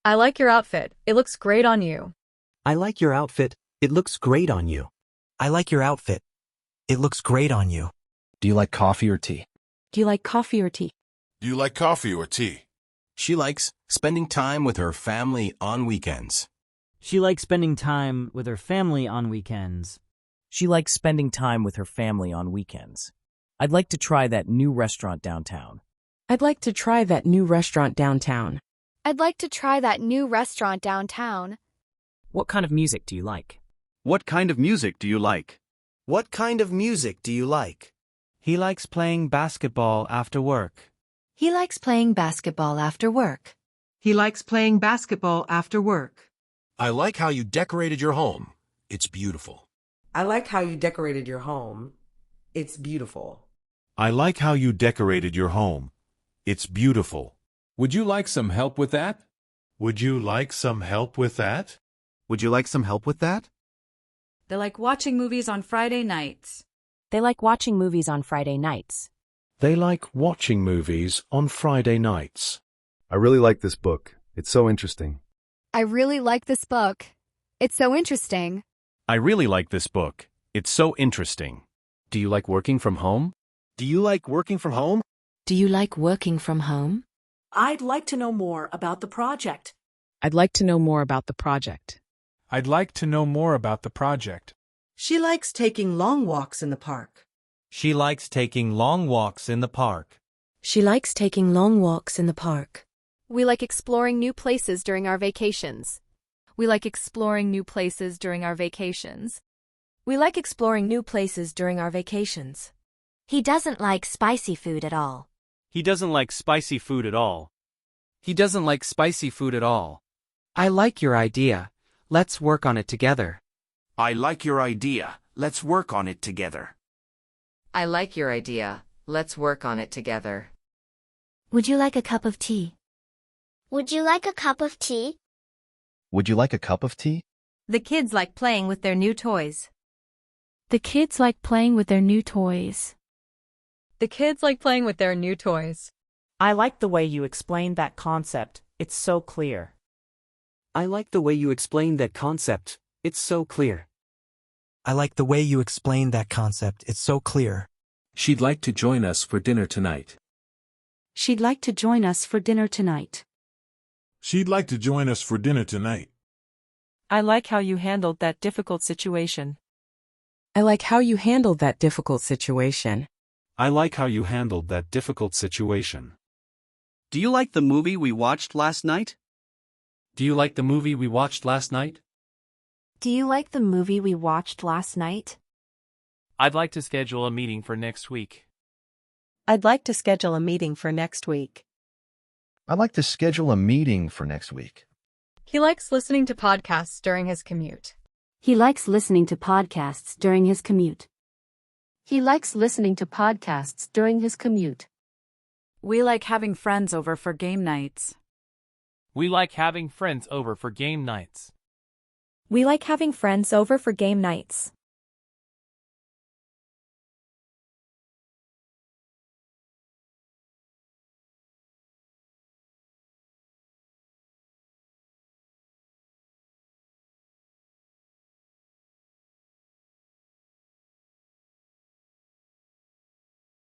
I like your outfit. It looks great on you. I like your outfit. It looks great on you. I like your outfit. It looks great on you. Do you like coffee or tea? Do you like coffee or tea? Do you like coffee or tea? She likes spending time with her family on weekends. She likes spending time with her family on weekends. She likes spending time with her family on weekends. I'd like to try that new restaurant downtown. I'd like to try that new restaurant downtown. I'd like to try that new restaurant downtown. What kind of music do you like? What kind of music do you like? What kind of music do you like? He likes playing basketball after work. He likes playing basketball after work. He likes playing basketball after work. I like how you decorated your home. It's beautiful. I like how you decorated your home. It's beautiful. I like how you decorated your home. It's beautiful. Would you like some help with that? Would you like some help with that? Would you like some help with that? They like watching movies on Friday nights. They like watching movies on Friday nights. They like watching movies on Friday nights. I really like this book. It's so interesting. I really like this book. It's so interesting. I really like this book. It's so interesting. Do you like working from home? Do you like working from home? Do you like working from home? I'd like to know more about the project. I'd like to know more about the project. I'd like to know more about the project. She likes taking long walks in the park. She likes taking long walks in the park. She likes taking long walks in the park. We like exploring new places during our vacations. We like exploring new places during our vacations. We like exploring new places during our vacations. He doesn't like spicy food at all. He doesn't like spicy food at all. He doesn't like spicy food at all. I like your idea. Let's work on it together. I like your idea. Let's work on it together. I like your idea. Let's work on it together. Would you like a cup of tea? Would you like a cup of tea? Would you like a cup of tea? The kids like playing with their new toys. The kids like playing with their new toys. The kids like playing with their new toys. I like the way you explained that concept. It's so clear. I like the way you explained that concept. It's so clear. I like the way you explained that concept. It's so clear. She'd like to join us for dinner tonight. She'd like to join us for dinner tonight. She'd like to join us for dinner tonight. I like how you handled that difficult situation. I like how you handled that difficult situation. I like how you handled that difficult situation. Do you like the movie we watched last night? Do you like the movie we watched last night? Do you like the movie we watched last night? I'd like to schedule a meeting for next week. I'd like to schedule a meeting for next week. I'd like to schedule a meeting for next week. He likes listening to podcasts during his commute. He likes listening to podcasts during his commute. He likes listening to podcasts during his commute. We like having friends over for game nights. We like having friends over for game nights. We like having friends over for game nights.